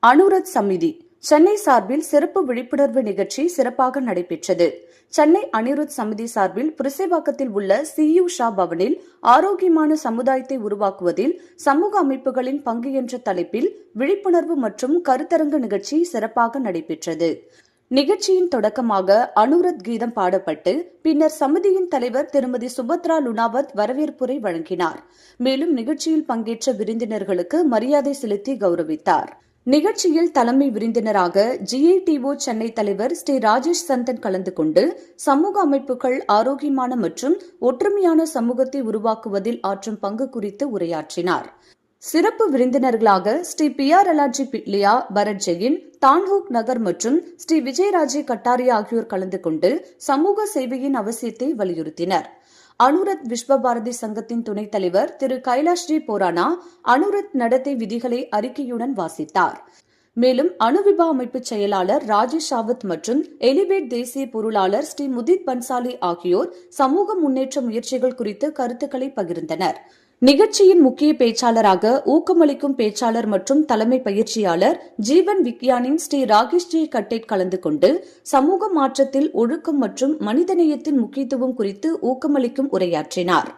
அனுரத் சமிதி சென்னை சார்பில் சிறப்பு விழிப்புணர்வு நிகழ்ச்சி சிறப்பாக நடைபெற்றது. சென்னை அனிருத் சமிதி சார்பில் புரசைவாக்கத்தில் உள்ள CU ஷா பவனில் ஆரோக்கியமான சமுதாயத்தை உருவாக்குவதில் சமூக அமைப்புகளின் பங்கு என்ற தலைப்பில் விழிப்புணர்வு மற்றும் கருத்தரங்கு நிகழ்ச்சி சிறப்பாக நடைபெற்றது. நிகழ்ச்சியின் தொடக்கமாக அனுரத் கீதம் பாடப்பட்டு பின்னர் சமிதியின் தலைவர் திருமதி சுபத்ரா லுனாவத் வரவேற்புரை வழங்கினார். மேலும் நிகழ்ச்சியில் பங்கேற்ற விருந்தினர்களுக்கு மரியாதை செலுத்தி கௌரவித்தார். நிகழ்ச்சியில் தலைமை விருந்தினராக GITO சென்னை தலைவர் ஸ்ரீ ராஜேஷ் சந்தன் கலந்து கொண்டு சமூக அமைப்புகள் ஆரோக்கியமான மற்றும் ஒற்றுமையான சமூகத்தை உருவாக்குவதில் ஆற்றும் பங்கு குறித்து உரையாற்றினார். சிறப்பு விருந்தினர்களாக ஸ்ரீ PR அலாஜி பிட்லியா, பரத் ஜெயின், தான்ஹூக் நகர் மற்றும் ஸ்ரீ விஜயராஜே கட்டாரியா ஆகியோர் கலந்து கொண்டு சமூக சேவையின் அவசியத்தை வலியுறுத்தினர். அனுரத் விஸ்வபாரதி சங்கத்தின் துணைத் தலைவர் திரு கைலாஷ்ரீ போரானா அனுரத் நடத்தை விதிகளை அறிக்கையுடன் வாசித்தார். மேலும் அணுவிபா அமைப்பு செயலாளர் ராஜேஷ் ராவத் மற்றும் எலிவேட் தேசிய பொருளாளர் ஸ்ரீ முதித் பன்சாலி ஆகியோர் சமூக முன்னேற்ற முயற்சிகள் குறித்து கருத்துக்களை பகிர்ந்தனர். நிகழ்ச்சியின் முக்கிய பேச்சாளராக ஊக்கமளிக்கும் பேச்சாளர் மற்றும் தலைமை பயிற்சியாளர் ஜீவன் விக்யானின் ஸ்ரீ ராகேஷ் ஜி கட்டேட் கலந்து கொண்டு சமூக மாற்றத்தில் ஒழுக்கம் மற்றும் மனிதநேயத்தின் முக்கியத்துவம் குறித்து ஊக்கமளிக்கும் உரையாற்றினார்.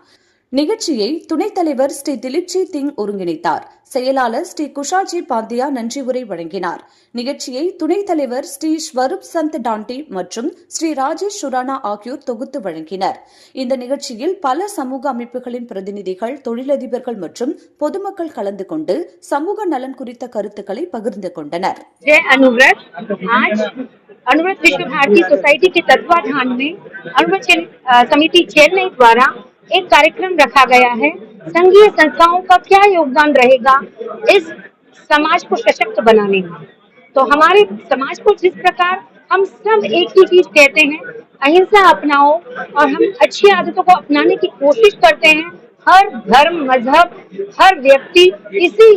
நிகழ்ச்சியை துணைத் தலைவர் ஸ்ரீ திலீப்ஜி திங் ஒருங்கிணைத்தார். செயலாளர் ஸ்ரீ குஷால்ஜி பாந்தியா நன்றி உரை வழங்கினார். நிகழ்ச்சியை துணைத் தலைவர் ஸ்ரீ ஸ்வரூப் சந்த் டாண்டி மற்றும் ஸ்ரீ ராஜேஷ் சுரானா ஆகியோர் தொகுத்து வழங்கினர். இந்த நிகழ்ச்சியில் பல சமூக அமைப்புகளின் பிரதிநிதிகள், தொழிலதிபர்கள் மற்றும் பொதுமக்கள் கலந்து கொண்டு சமூக நலன் குறித்த கருத்துக்களை பகிர்ந்து கொண்டனர். अनुव्रत विश्व भारती सोसाइटी के तत्वाधान में अनुव्रत समिति चेन्नई द्वारा एक कार्यक्रम रखा गया है। संघीय संस्थाओं का क्या योगदान रहेगा इस समाज को सशक्त बनाने में। तो हमारे समाज को जिस प्रकार हम सब एक ही चीज कहते हैं, अहिंसा अपनाओ, और हम अच्छी आदतों को अपनाने की कोशिश करते हैं। हर धर्म, मजहब, हर व्यक्ति इसी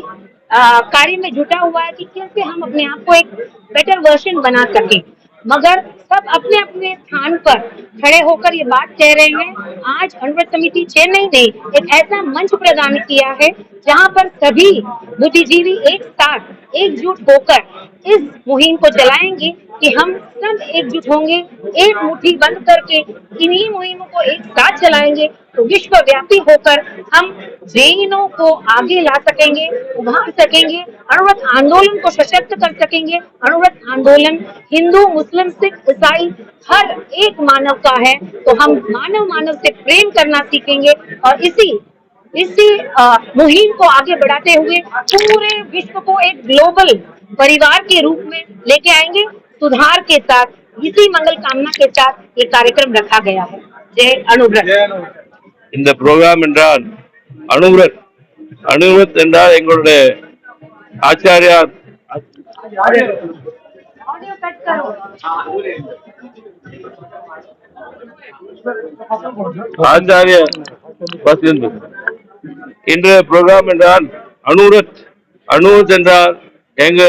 कार्य में जुटा हुआ है कि कैसे हम अपने आप को एक बेटर वर्जन बना सकें, मगर सब अपने अपने स्थान पर खड़े होकर ये बात कह रहे हैं। आज अनुव्रत समिति चेन्नई ने एक ऐसा मंच प्रदान किया है जहां पर सभी बुद्धिजीवी एक साथ एकजुट होकर इस मुहिम को चलाएंगे कि हम सब एकजुट होंगे, एक मुट्ठी बंद करके इन्हीं मुहिमों को एक साथ चलाएंगे तो विश्वव्यापी होकर हम जैनों को आगे ला सकेंगे, उभार सकेंगे, अनुव्रत आंदोलन को सशक्त कर सकेंगे। अनुव्रत आंदोलन हिंदू, मुस्लिम, सिख, ईसाई हर एक मानव का है, तो हम मानव मानव से प्रेम करना सीखेंगे और इसी मुहिम को आगे बढ़ाते हुए पूरे विश्व को एक ग्लोबल परिवार के रूप में लेके आएंगे। सुधार के साथ, इसी मंगल कामना के साथ ये कार्यक्रम रखा गया है। जय अनुव्रत। இந்த ப்ரோக்ராம் என்றால் அனுவ்ரத் என்றால் எங்களுடைய ஆச்சாரியார் இன்றைய ப்ரோக்ராம் என்றால் அனுவ்ரத் என்றால் எங்க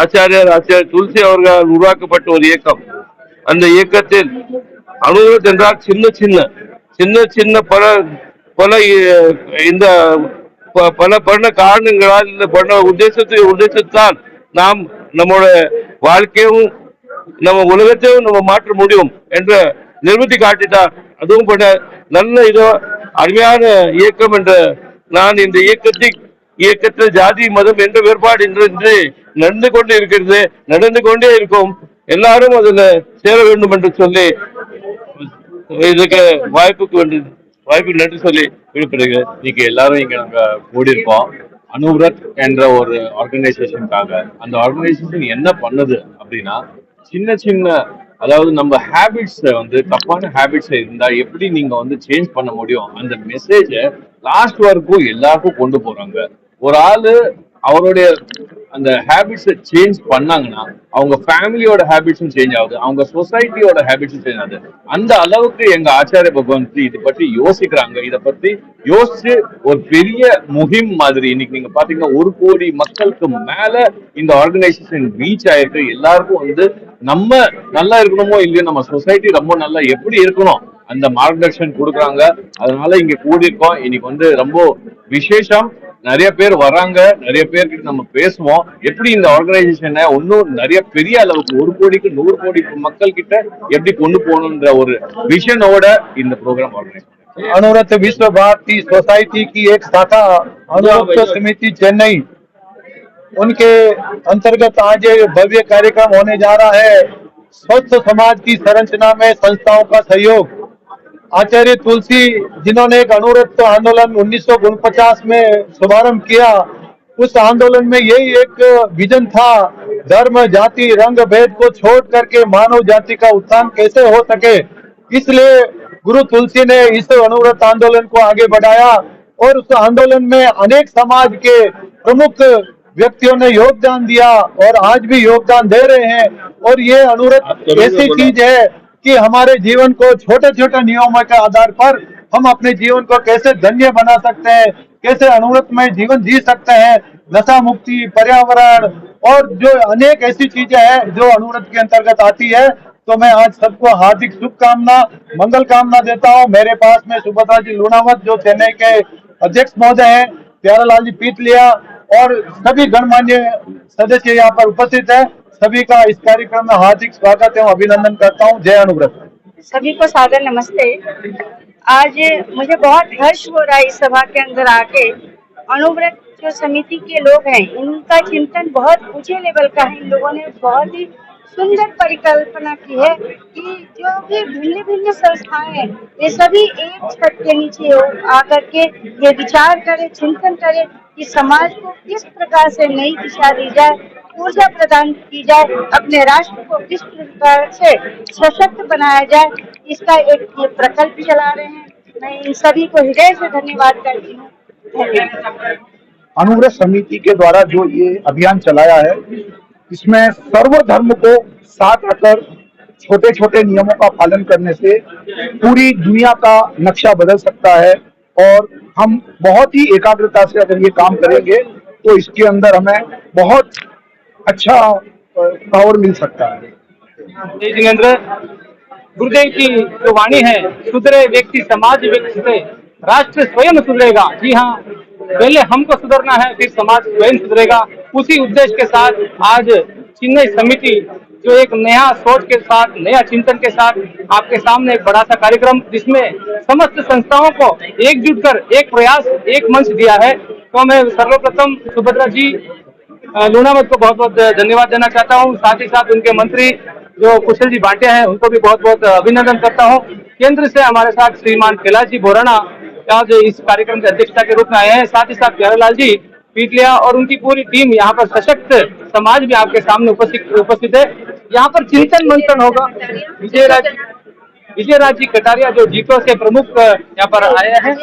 ஆச்சாரியார் துளசி அவர்களால் உருவாக்கப்பட்ட ஒரு இயக்கம். அந்த இயக்கத்தில் அனுவ்ரத் என்றால் சின்ன பல காரணங்களால் இந்த பல உத்தேசத்தால் நாம் நம்முடைய வாழ்க்கையும் நம்ம உலகத்தையும் நம்ம மாற்ற முடியும் என்ற நிரூபித்து காட்டிட்டார். அதுவும் பண்ண நல்ல அருமையான இயக்கம் என்ற நான் இந்த இயக்கத்தில் ஜாதி மதம் என்ற வேறுபாடு இன்று நடந்து கொண்டே இருக்கும். எல்லாரும் அதுல சேர வேண்டும் என்று சொல்லி இதுக்கு வாய்ப்பு நன்றி சொல்லி விடுபடுகிறேன். இன்னைக்கு எல்லாரும் இங்க நாங்க கூடியிருக்கோம் அனுவ்ரத் என்ற ஒரு ஆர்கனைசேஷனுக்காக. அந்த ஆர்கனைசேஷன் என்ன பண்ணுது அப்படின்னா, சின்ன அதாவது நம்ம ஹேபிட்ஸ் தப்பான ஹேபிட்ஸ் இருந்தா எப்படி நீங்க சேஞ்ச் பண்ண முடியும், அந்த மெசேஜ லாஸ்ட் வரைக்கும் எல்லாருக்கும் கொண்டு போறாங்க. ஒரு ஆளு அவருடைய அந்த ஹேபிட்ஸை சேஞ்ச் பண்ணாங்கன்னா அவங்க ஃபேமிலியோட ஹேபிட்ஸும் சேஞ்ச் ஆகுது, அவங்க சொசைட்டியோட ஹேபிட்ஸும் சேஞ்ச் ஆகுது. அந்த அளவுக்கு எங்க ஆச்சாரிய பகவான் இதை பற்றி யோசிக்கிறாங்க. இதை பத்தி யோசிச்சு ஒரு பெரிய முகிம் மாதிரி இன்னைக்கு நீங்க பாத்தீங்கன்னா 1 கோடி மக்களுக்கு மேல இந்த ஆர்கனைசேஷன் ரீச் ஆயிருக்கு. எல்லாருக்கும் நம்ம நல்லா இருக்கணுமோ இல்லையோ, நம்ம சொசைட்டி ரொம்ப நல்லா எப்படி இருக்கணும் அந்த மார்கதர்ஷன் கொடுக்குறாங்க. அதனால இங்க கூடியிருக்கோம். இன்னைக்கு ரொம்ப விசேஷம். நிறைய பேர் வராங்க, நிறைய பேர்கிட்ட நம்ம பேசுவோம். எப்படி இந்த ஆர்கனைசேஷனை இன்னும் நிறைய பெரிய அளவுக்கு 1 கோடிக்கு 100 கோடி மக்கள் கிட்ட எப்படி கொண்டு போகணும்ன்ற ஒரு விஷனோட இந்த ப்ரோக்ராம் ஆர்கனைஸ் பண்ணேன். अनुरत विश्व भारती सोसाइटी की एक शाखा अनुरक्त समिति चेन्नई, उनके अंतर्गत आज ये भव्य कार्यक्रम होने जा रहा है। स्वस्थ समाज की संरचना में संस्थाओं का सहयोग। आचार्य तुलसी जिन्होंने एक अनुरक्त आंदोलन 1949 में शुभारंभ किया, उस आंदोलन में यही एक विजन था, धर्म जाति रंग भेद को छोड़ करके मानव जाति का उत्थान कैसे हो सके। इसलिए गुरु तुलसी ने इस अनुव्रत आंदोलन को आगे बढ़ाया और उस आंदोलन में अनेक समाज के प्रमुख व्यक्तियों ने योगदान दिया और आज भी योगदान दे रहे हैं। और ये अनुव्रत ऐसी चीज है कि हमारे जीवन को छोटे छोटे नियमों के आधार पर हम अपने जीवन को कैसे धन्य बना सकते हैं, कैसे अनुव्रत में जीवन जी सकते हैं, नशा मुक्ति, पर्यावरण और जो अनेक ऐसी चीजें हैं जो अनुव्रत के अंतर्गत आती है। तो मैं आज सबको हार्दिक शुभकामना मंगल कामना देता हूँ। मेरे पास में सुभद्रा जी लूणावत जो चेन्नई के अध्यक्ष महोदय हैं, प्यारेलाल जी पीतलिया और सभी गणमान्य सदस्य यहाँ पर उपस्थित है। सभी का इस कार्यक्रम में हार्दिक स्वागत एवं अभिनंदन करता हूँ। जय अनुव्रत। सभी को सादर नमस्ते। आज मुझे बहुत हर्ष हो रहा है इस सभा के अंदर आके। अनुव्रत जो समिति के लोग हैं, इनका चिंतन बहुत ऊंचे लेवल का है। इन लोगों ने बहुत ही सुंदर परिकल्पना की है कि जो भी भिन्न भिन्न संस्थाएं हैं, ये सभी एक छत के नीचे हो आकर के ये विचार करे, चिंतन करे कि समाज को किस प्रकार से नई दिशा दी जाए, ऊर्जा प्रदान की जाए, अपने राष्ट्र को किस प्रकार से सशक्त बनाया जाए। इसका एक ये प्रकल्प चला रहे हैं। मैं इन सभी को हृदय से धन्यवाद करती हूँ। धन्यवाद। अनुव्रत समिति के द्वारा जो ये अभियान चलाया है, इसमें सर्व धर्म को साथ रखकर छोटे छोटे नियमों का पालन करने से पूरी दुनिया का नक्शा बदल सकता है। और हम बहुत ही एकाग्रता से अगर ये काम करेंगे तो इसके अंदर हमें बहुत अच्छा पावर मिल सकता है। जिनेंद्र, गुरुदेव की जो वाणी है, सुधरे व्यक्ति समाज विकसित, राष्ट्र स्वयं सुधरेगा। जी हाँ, पहले हमको सुधरना है, फिर समाज स्वयं सुधरेगा। उसी उद्देश्य के साथ आज चेन्नई समिति जो एक नया सोच के साथ, नया चिंतन के साथ आपके सामने एक बड़ा सा कार्यक्रम, जिसमें समस्त संस्थाओं को एकजुट कर एक प्रयास, एक मंच दिया है। तो मैं सर्वप्रथम सुभद्रा जी लूणावत को बहुत बहुत धन्यवाद देना चाहता हूँ। साथ ही साथ उनके मंत्री जो कुशल जी भाटिया हैं, उनको भी बहुत बहुत अभिनंदन करता हूँ। केंद्र से हमारे साथ श्रीमान कैलाश जी बोराना आज इस कार्यक्रम के अध्यक्षता के रूप में आए हैं। साथ ही साथ प्यारेलाल जी पीतलिया और उनकी पूरी टीम, यहाँ पर सशक्त समाज भी आपके सामने उपस्थित है। यहाँ पर चिंतन मंथन होगा। विजयराज जी कटारिया जो जीतो के प्रमुख यहाँ पर आए हैं,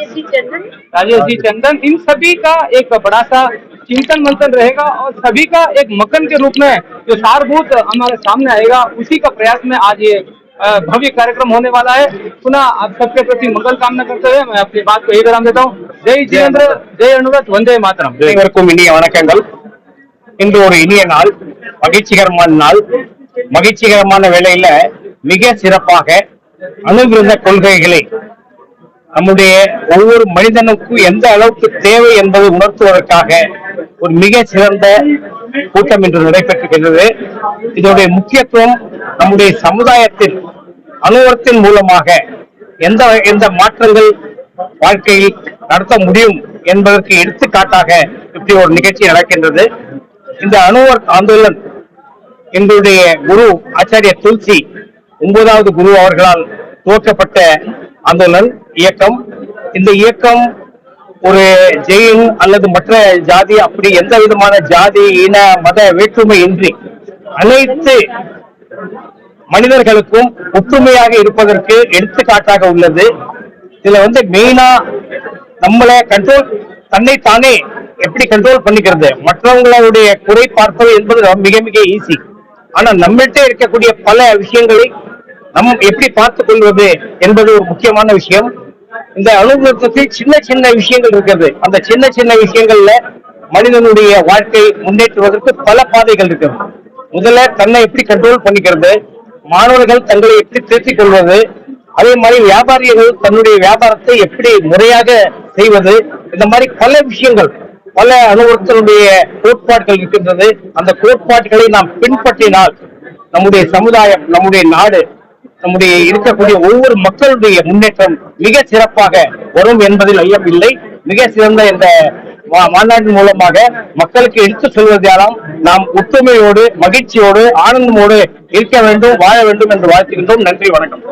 राजेश जी चंदन, इन सभी का एक बड़ा सा चिंतन मंथन रहेगा और सभी का एक मकन के रूप में जो सारभूत हमारे सामने आएगा, उसी का प्रयास में आज ये भव्य कार्यक्रम होने वाला है। पुनः आप सबके प्रति मंगल कामना करते हुए मैं अपनी बात को यही विराम देता हूँ। जय जिनेंद्र, जय अनुव्रत, वंदे मातरम। அனைவருக்கும் இனிய வணக்கங்கள். இன்று ஒரு இனிய நாள், மகிழ்ச்சிகரமான நாள். மகிழ்ச்சிகரமான வேளையில மிக சிறப்பாக அனுவிரத கொள்கைகளை நம்முடைய ஒவ்வொரு மனிதனுக்கும் எந்த அளவுக்கு தேவை என்பதை உணர்த்துவதற்காக ஒரு மிக சிறந்த கூட்டம் இன்று நடைபெற்றிருக்கிறது. இதனுடைய முக்கியத்துவம் நம்முடைய சமுதாயத்தில் அனுவரத்தின் மூலமாக எந்த மாற்றங்கள் வாழ்க்கையில் நடத்த முடியும் என்பதற்கு எடுத்துக்காட்டாக இப்படி ஒரு நிகழ்ச்சி நடக்கின்றது. இந்த அனுவர் ஆந்தோலன் எங்களுடைய குரு ஆச்சாரிய துல்சி 9வது குரு அவர்களால் துவக்கப்பட்ட ஆந்தோலன் இயக்கம். இந்த இயக்கம் ஒரு ஜெயின் அல்லது மற்ற ஜாதி அப்படி எந்த விதமான ஜாதி இன மத வேற்றுமை இன்றி அனைத்து மனிதர்களுக்கும் ஒற்றுமையாக இருப்பதற்கு எடுத்துக்காட்டாக உள்ளது. இதுல மெயினா நம்மளை தன்னைத்தானே எப்படி கண்ட்ரோல் பண்ணிக்கிறது, மற்றவங்களுடைய குறை பார்ப்பது என்பது மிக மிக ஈஸி. ஆனா நம்மள்கிட்ட இருக்கக்கூடிய பல விஷயங்களை நம்ம எப்படி பார்த்துக் கொள்வது என்பது ஒரு முக்கியமான விஷயம். இந்த அனுபவத்தில் சின்ன சின்ன விஷயங்கள் இருக்கிறது. அந்த சின்ன சின்ன விஷயங்கள்ல மனிதனுடைய வாழ்க்கை முன்னேற்றுவதற்கு பல பாதைகள் இருக்கிறது. முதல்ல தன்னை எப்படி கண்ட்ரோல் பண்ணிக்கிறது, மாணவர்கள் தங்களை எப்படி திருத்திக் கொள்வது, அதே மாதிரி வியாபாரிகள் தன்னுடைய வியாபாரத்தை எப்படி முறையாக செய்வது, இந்த மாதிரி பல விஷயங்கள் பல அனுபவத்தினுடைய கோட்பாடுகள் இருக்கின்றது. அந்த கோட்பாடுகளை நாம் பின்பற்றினால் நம்முடைய சமுதாயம், நம்முடைய நாடு, நம்முடைய இருக்கக்கூடிய ஒவ்வொரு மக்களுடைய முன்னேற்றம் மிக சிறப்பாக வரும் என்பதில் ஐயமில்லை. மிக சிறந்த இந்த மாநாட்டின் மூலமாக மக்களுக்கு எடுத்து சொல்வதாலும் நாம் ஒற்றுமையோடு, மகிழ்ச்சியோடு, ஆனந்தமோடு இருக்க வேண்டும், வாழ வேண்டும் என்று வாழ்த்துகின்றோம். நன்றி, வணக்கம்.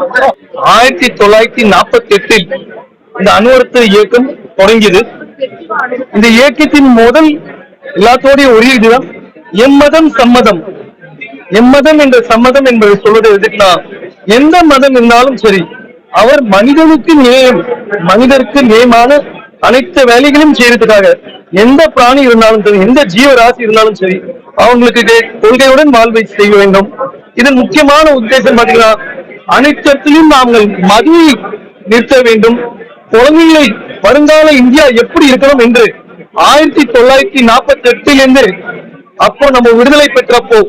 1948 இந்த அணுவர்த்த இயக்கம் தொடங்கியது. இந்த இயக்கத்தின் முதல் எல்லாத்தோடைய ஒரு இதுதான் எம்மதம் சம்மதம். எம்மதம் என்ற சம்மதம் என்பதை சொல்வது எதுக்குன்னா, எந்த மதம் இருந்தாலும் சரி, அவர் மனிதனுக்கு நேயம், மனிதருக்கு நேயமான அனைத்து வேலைகளையும் செய்யறதுக்காக எந்த பிராணி இருந்தாலும் சரி, எந்த ஜீவராசி இருந்தாலும் சரி, அவங்களுக்கு கொள்கையுடன் வாழ்வை செய்ய வேண்டும். இதன் முக்கியமான உத்தேசம் பாத்தீங்கன்னா, அனைத்திலும் நாங்கள் மதுவை நிறுத்த வேண்டும். குழந்தைகளை வருங்கால இந்தியா எப்படி இருக்கணும் என்று 1948 அப்போ நம்ம விடுதலை பெற்றப்போ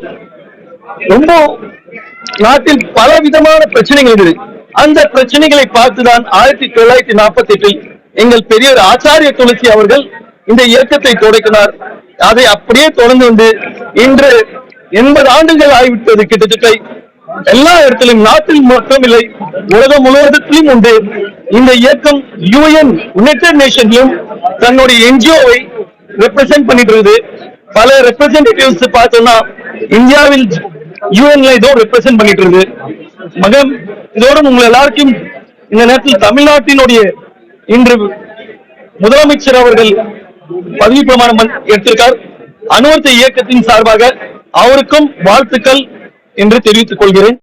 ரொம்ப நாட்டில் பல விதமான பிரச்சனைகள் இருக்குது. அந்த பிரச்சனைகளை பார்த்துதான் 1948 எங்கள் பெரியவர் ஆச்சாரிய துளசி அவர்கள் இந்த இயக்கத்தை தொடங்கினார். அதை அப்படியே தொடர்ந்து வந்து இன்று 80 ஆண்டுகள் ஆகிவிட்டது. கிட்டத்தட்ட எல்லா இடத்திலும், நாட்டில் மட்டும் இல்லை, உலகம் முழுவதத்திலும் உண்டு. இந்த இயக்கம் UN யுனைடெட் நேஷன்லயும் தன்னுடைய NGO-வை ரெப்ரசென்ட் பண்ணிட்டு இருக்குது. பல ரெப்ரசன்டேட்டிவ்ஸ் பார்த்தோம்னா இந்தியாவில் UN-ல இதோ ரெப்ரசென்ட் பண்ணிட்டு இருக்குது. மகன் இதோட உங்க எல்லாருக்கும் இந்த நேரத்தில் தமிழ்நாட்டினுடைய இன்று முதலமைச்சர் அவர்கள் பதவி பிரமாணம் எடுத்திருக்கார். அணுவர்த்த இயக்கத்தின் சார்பாக அவருக்கும் வாழ்த்துக்கள் என்று தெரிவித்துக் கொள்கிறேன்.